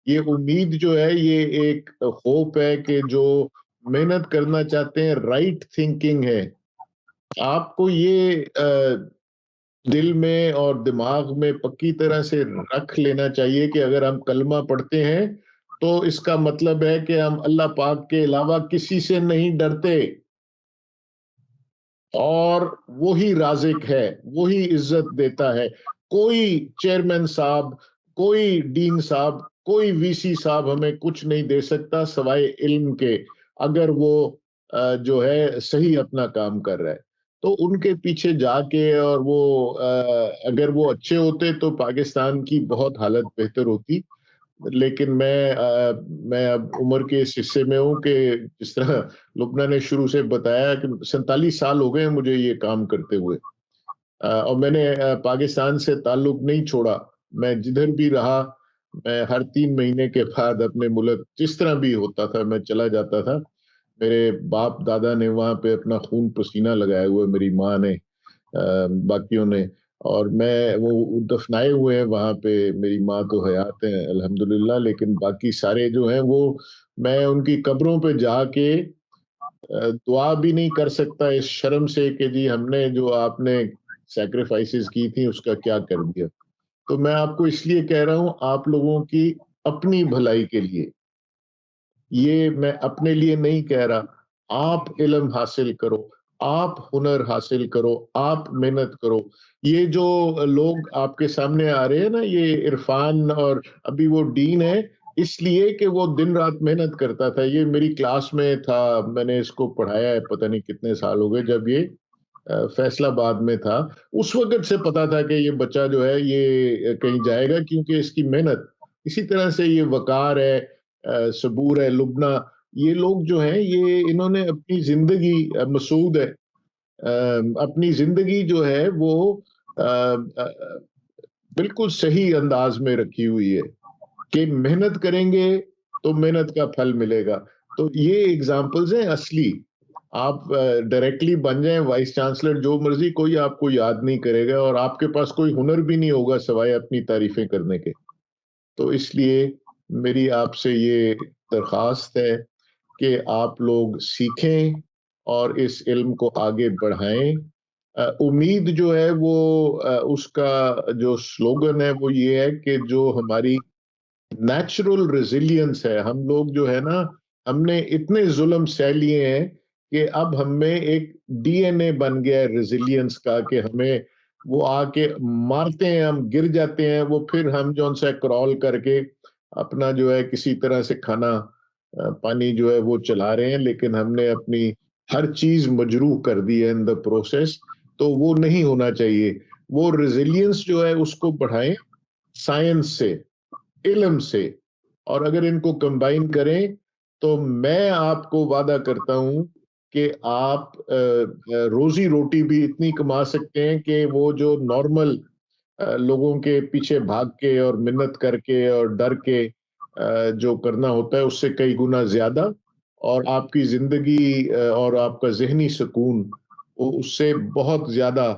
ये उम्मीद जो है ये एक होप है कि जो मेहनत करना चाहते हैं, राइट थिंकिंग है। आपको ये दिल में और दिमाग में पक्की तरह से रख लेना चाहिए कि अगर हम कलमा पढ़ते हैं, तो इसका मतलब है कि हम अल्लाह पाक के अलावा किसी से नहीं डरते, और वो ही राज़िक है, वो ही इज़्ज़त देता है। कोई चेयरमैन साहब, कोई डीन साहब, कोई वीसी साहब हमें कुछ नहीं दे सकता सिवाय इल्म के, अगर वो जो है सही अपना काम कर रहा है। तो उनके पीछे जाके और वो अगर वो अच्छे होते तो पाकिस्तान की बहुत हालत बेहतर होती। लेकिन मैं अब उम्र के इस हिस्से में हूँ कि जिस तरह लुब्ना ने शुरू से बताया कि 47 साल हो गए हैं मुझे ये काम करते हुए। और मैंने पाकिस्तान से ताल्लुक नहीं छोड़ा। मैं जिधर भी रहा, मैं हर 3 महीने के बाद अपने मुल्क जिस तरह भी होता था, मैं चला जाता था। मेरे बाप-दादा ने वहाँ पे अपना खून-पसीना लगाया हुआ है, मेरी माँ ने, बाकियों ने, और मैं वो दफनाए हुए हैं वहाँ पे। मेरी माँ तो हयात हैं अल्हम्दुलिल्लाह, लेकिन बाकी सारे जो हैं वो, मैं उनकी कब्रों पे जाके दुआ भी नहीं कर सकता इस शर्म से कि जी हमने जो आपने सैक्रिफाइसेस की थी उसका क्या कर दिया। तो मैं आपको इसलिए कह रहा हूँ, आप लोगों की अपनी भलाई के लिए, ये मैं अपने लिए नहीं कह रहा। आप इल्म हासिल करो, आप हुनर हासिल करो, आप मेहनत करो। ये जो लोग आपके सामने आ रहे हैं ना, ये इरफान, और अभी वो डीन है, इसलिए कि वो दिन रात मेहनत करता था। ये मेरी क्लास में था, मैंने इसको पढ़ाया है, पता नहीं कितने साल हो गए, जब ये फैसलाबाद में था। उस वक़्त से पता था कि ये बच्चा जो है ये कहीं जाएगा, क्योंकि इसकी मेहनत। इसी तरह से ये वक़ार है, सबूर है, लुब्ना, ये लोग जो हैं ये इन्होंने अपनी ज़िंदगी, मसूद है, अपनी ज़िंदगी जो है वो बिल्कुल सही अंदाज़ में रखी हुई है कि मेहनत करेंगे तो मेहनत का फल मिलेगा। तो ये एग्ज़ाम्पल्स हैं असली। आप डायरेक्टली बन जाएँ वाइस चांसलर, जो मर्ज़ी, कोई आपको याद नहीं करेगा, और आपके पास कोई हुनर भी नहीं होगा सिवाय अपनी तारीफ़ें करने के। तो इसलिए मेरी आपसे ये दरख्वास्त है कि आप लोग सीखें और इस इल्म को आगे बढ़ाएँ। उम्मीद जो है वो, उसका जो स्लोगन है वो ये है कि जो हमारी नेचुरल रेज़िलियंस है, हम लोग जो है ना, हमने इतने ज़ुल्म सह लिए हैं कि अब हम में एक डीएनए बन गया है रेज़िलियंस का, कि हमें वो आके मारते हैं, हम गिर जाते हैं, वो फिर हम जौन-सा क्रॉल करके अपना जो है किसी तरह से खाना पानी जो है वो चला रहे हैं, लेकिन हमने अपनी हर चीज़ मजरूह कर दी है इन द प्रोसेस। तो वो नहीं होना चाहिए। वो रेज़िलियंस जो है उसको बढ़ाएँ साइंस से, इल्म से, और अगर इनको कंबाइन करें, तो मैं आपको वादा करता हूँ कि आप रोज़ी-रोटी भी इतनी कमा सकते हैं कि वो जो नॉर्मल लोगों के पीछे भाग के और मिन्नत करके और डर के जो करना होता है उससे कई गुना ज़्यादा, और आपकी ज़िंदगी और आपका ज़हनी सुकून उससे बहुत ज़्यादा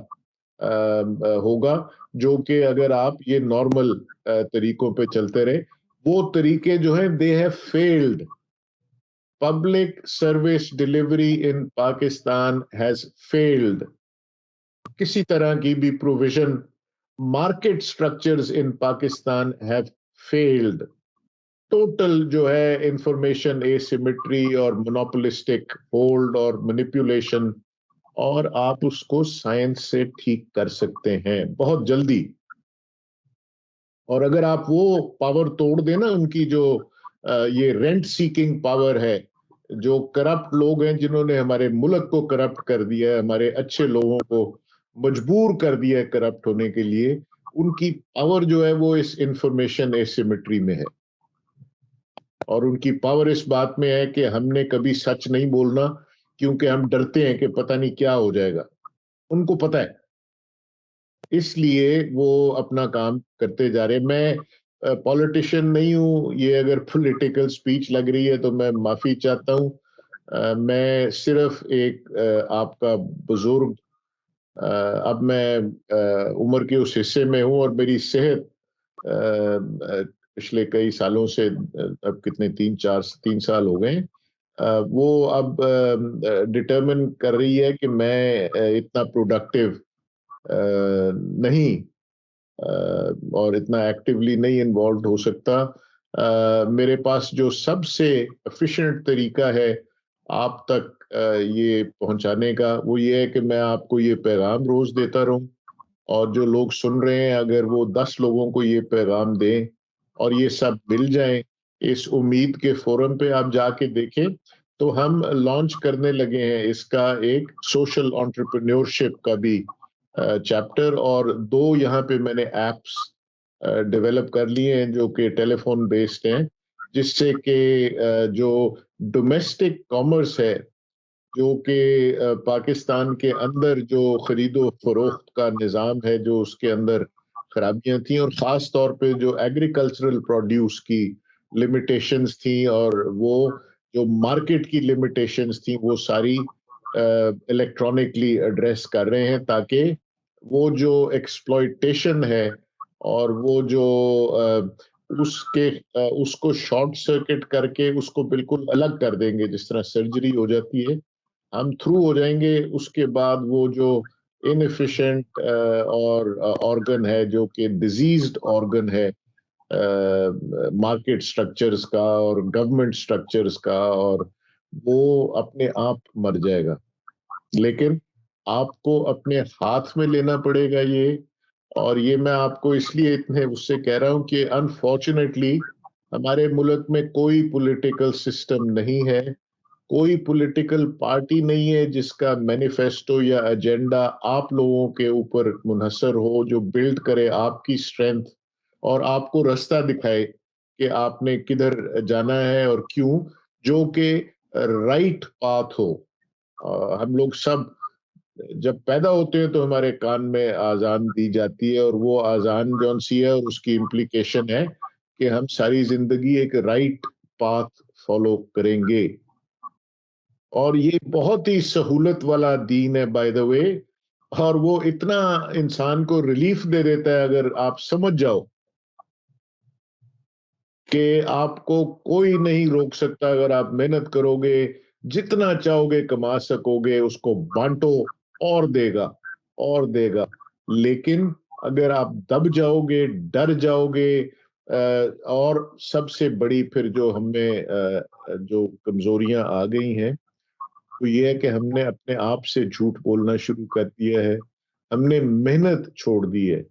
होगा, जो कि अगर आप ये नॉर्मल तरीकों पे चलते रहे। वो तरीके जो हैं they have failed. Public service delivery in Pakistan has failed. किसी तरह की भी provision, market structures in Pakistan have failed. Total जो है इंफॉर्मेशन एसिमेट्री और मोनोपोलिस्टिक होल्ड और मैनिपुलेशन, और आप उसको साइंस से ठीक कर सकते हैं बहुत जल्दी। और अगर आप वो पावर तोड़ दें ना, उनकी जो ये रेंट सीकिंग पावर है, जो करप्ट लोग हैं जिन्होंने हमारे मुल्क को करप्ट कर दिया है, हमारे अच्छे लोगों को मजबूर कर दिया है करप्ट होने के लिए, उनकी पावर जो है वो इस इंफॉर्मेशन एसिमेट्री में है। और उनकी पावर इस बात में है कि हमने कभी सच नहीं बोलना, क्योंकि हम डरते हैं कि पता नहीं क्या हो जाएगा। उनको पता है, इसलिए वो अपना काम करते जा रहे हैं। मैं पॉलिटिशियन नहीं हूँ, ये अगर पॉलिटिकल स्पीच लग रही है तो मैं माफ़ी चाहता हूँ। मैं सिर्फ़ एक आपका बुज़ुर्ग, अब मैं उम्र के उस हिस्से में हूँ और मेरी सेहत पिछले कई सालों से, अब कितने 3 साल हो गए, वो अब डिटरमिन कर रही है कि मैं इतना प्रोडक्टिव नहीं, और इतना एक्टिवली नहीं इन्वॉल्व हो सकता। मेरे पास जो सबसे एफिशिएंट तरीका है आप तक ये पहुंचाने का, वो ये है कि मैं आपको ये पैगाम रोज देता रहूं, और जो लोग सुन रहे हैं अगर वो 10 लोगों को ये पैगाम दें और ये सब मिल जाएं, इस उम्मीद के फोरम पे आप जाके देखें, तो हम लॉन्च करने लगे हैं इसका एक सोशल एंटरप्रेन्योरशिप का भी चैप्टर, और 2 यहाँ पे मैंने एप्स डेवलप कर लिए हैं जो कि टेलीफोन बेस्ड हैं, जिससे कि जो डोमेस्टिक कॉमर्स है, जो कि पाकिस्तान के अंदर जो खरीदो फरोख्त का निज़ाम है, जो उसके अंदर खराबियां थी, और ख़ास तौर पे जो एग्रीकल्चरल प्रोड्यूस की लिमिटेशंस थी, और वो जो मार्केट की लिमिटेशंस थी, वो सारी इलेक्ट्रॉनिकली एड्रेस कर रहे हैं, ताकि वो जो एक्सप्लॉइटेशन है और वो जो उसको शॉर्ट सर्किट करके उसको बिल्कुल अलग कर देंगे, जिस तरह सर्जरी हो जाती है, हम थ्रू हो जाएंगे। उसके बाद वो जो इनएफिशिएंट और ऑर्गन है, जो कि डिजीज्ड ऑर्गन है, मार्केट स्ट्रक्चर्स का और गवर्नमेंट स्ट्रक्चर्स का, और वो अपने आप मर जाएगा। लेकिन आपको अपने हाथ में लेना पड़ेगा ये, और ये मैं आपको इसलिए इतने उससे कह रहा हूं कि अनफॉर्चुनेटली हमारे मुल्क में कोई पॉलिटिकल सिस्टम नहीं है, कोई पॉलिटिकल पार्टी नहीं है जिसका मैनिफेस्टो या एजेंडा आप लोगों के ऊपर मुनहसर हो, जो बिल्ड करे आपकी स्ट्रेंथ और आपको रास्ता दिखाए कि आपने किधर जाना है और क्यों, जो कि राइट पाथ हो। हम लोग सब जब पैदा होते हैं तो हमारे कान में आजान दी जाती है, और वो आजान जौन सी है और उसकी इम्प्लीकेशन है कि हम सारी जिंदगी एक राइट पाथ फॉलो करेंगे। और ये बहुत ही सहूलत वाला दीन है बाय द वे, और वो इतना इंसान को रिलीफ दे देता है अगर आप समझ जाओ कि आपको कोई नहीं रोक सकता। अगर आप मेहनत करोगे, जितना चाहोगे कमा सकोगे, उसको बांटो, और देगा, और देगा। लेकिन अगर आप दब जाओगे, डर जाओगे, और सबसे बड़ी फिर जो हमें जो कमजोरियां आ गई हैं, तो ये है कि हमने अपने आप से झूठ बोलना शुरू कर दिया है, हमने मेहनत छोड़ दी है।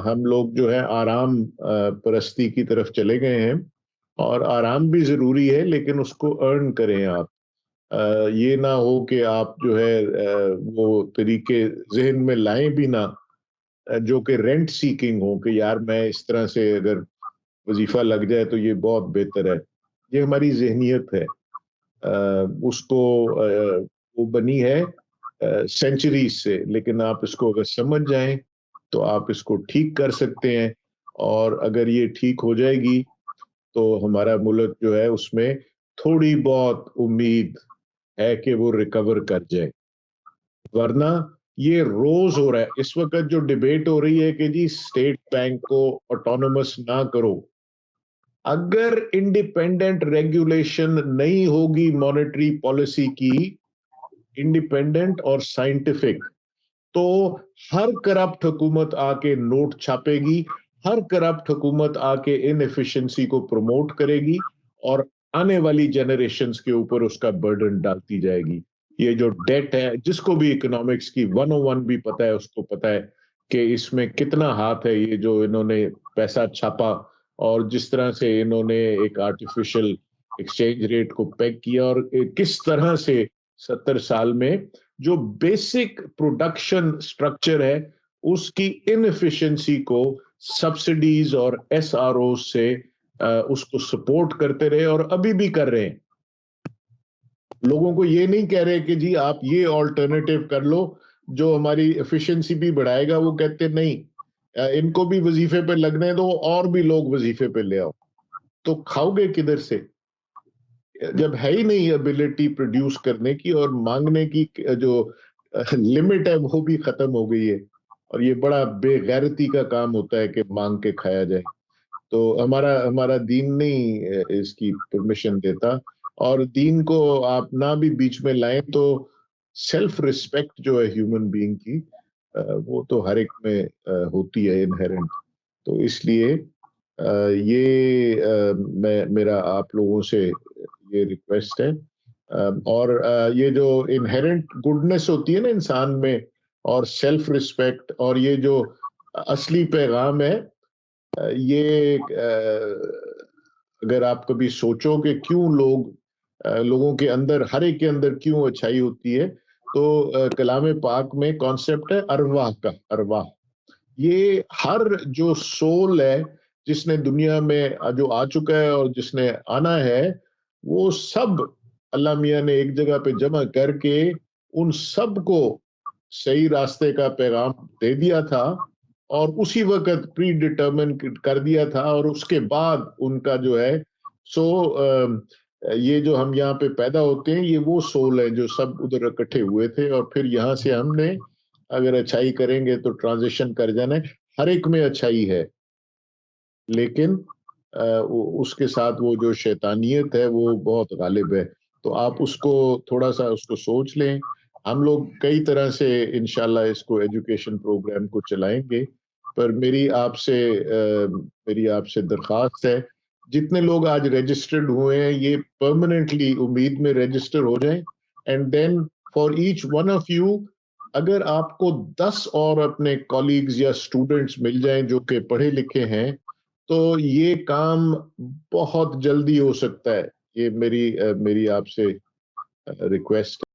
हम लोग जो है आराम परस्ती की तरफ चले गए हैं, और आराम भी जरूरी है, लेकिन उसको अर्न करें आप। ये ना हो कि आप जो है वो तरीके जहन में लाएं भी ना, जो कि रेंट सीकिंग हो, कि यार मैं इस तरह से अगर वजीफा लग जाए तो ये बहुत बेहतर है। ये हमारी जहनियत है, उसको वो बनी है सेंचुरीज से, लेकिन आप इसको अगर समझ जाएं तो आप इसको ठीक कर सकते हैं। और अगर ये ठीक हो जाएगी तो हमारा मुल्क जो है उसमें थोड़ी बहुत उम्मीद है कि वो रिकवर कर जाए। वरना ये रोज हो रहा है इस वक्त जो डिबेट हो रही है कि जी स्टेट बैंक को ऑटोनोमस ना करो। अगर इंडिपेंडेंट रेगुलेशन नहीं होगी मॉनेटरी पॉलिसी की, इंडिपेंडेंट और साइंटिफिक, तो हर करप्ट हुकूमत आके नोट छापेगी, हर करप्ट हुकूमत आके इनएफिशिएंसी को प्रमोट करेगी, और आने वाली जनरेशन्स के ऊपर उसका बर्डन डालती जाएगी। ये जो डेट है, जिसको भी इकोनॉमिक्स की 101 भी पता है, उसको पता है कि इसमें कितना हाथ है, ये जो इन्होंने पैसा छापा, और जिस तरह से इन्होंने एक आर्टिफिशियल एक्सचेंज रेट को पेग किया, और किस तरह से 70 साल में जो बेसिक प्रोडक्शन स्ट्रक्चर है उसकी इनएफिशिएंसी को सब्सिडीज और एसआरओ से उसको सपोर्ट करते रहे, और अभी भी कर रहे हैं। लोगों को ये नहीं कह रहे कि जी आप ये ऑल्टरनेटिव कर लो जो हमारी एफिशिएंसी भी बढ़ाएगा, वो कहते नहीं, इनको भी वजीफे पे लगने दो और भी लोग वजीफे पे ले आओ। तो खाओगे किधर से जब है ही नहीं एबिलिटी प्रोड्यूस करने की, और मांगने की जो लिमिट है वो भी खत्म हो गई है। और ये बड़ा बेगैरती का काम होता है कि मांग के खाया जाए। तो हमारा हमारा दीन नहीं इसकी परमिशन देता। और दीन को आप ना भी बीच में लाएं तो सेल्फ रिस्पेक्ट जो है ह्यूमन बीइंग की, वो तो हर एक में होती है इनहेरेंट। तो इसलिए मैं मेरा आप लोगों से ये रिक्वेस्ट है। और ये जो इनहेरेंट गुडनेस होती है ना इंसान में, और सेल्फ रिस्पेक्ट, और ये जो असली पैगाम है, ये अगर आप कभी सोचो कि क्यों लोगों के अंदर, हर एक के अंदर क्यों अच्छाई होती है, तो कलाम पाक में कॉन्सेप्ट है अरवाह का। अरवाह, ये हर जो सोल है जिसने दुनिया में जो आ चुका है और जिसने आना है, वो सब अल्लाह मियाँ ने एक जगह पे जमा करके उन सबको सही रास्ते का पैगाम दे दिया था, और उसी वक़्त प्री डिटरमिन कर दिया था। और उसके बाद उनका जो है सो ये जो हम यहाँ पे पैदा होते हैं, ये वो सोल है जो सब उधर इकट्ठे हुए थे, और फिर यहाँ से हमने अगर अच्छाई करेंगे तो ट्रांजिशन कर जाना है। हर एक में अच्छाई है, लेकिन उसके साथ वो जो शैतानियत है वो बहुत गालिब है। तो आप उसको थोड़ा-सा उसको सोच लें। हम लोग कई तरह से इंशाल्लाह इसको एजुकेशन प्रोग्राम को चलाएँगे, पर मेरी आपसे दरख्वास्त है, जितने लोग आज रजिस्टर्ड हुए हैं, ये परमानेंटली उम्मीद में रजिस्टर हो जाएँ। And then for each one of you, अगर आपको 10 और अपने कॉलीग्स या स्टूडेंट्स मिल जाएँ जो कि पढ़े लिखे हैं, तो ये काम बहुत जल्दी हो सकता है। ये मेरी आपसे रिक्वेस्ट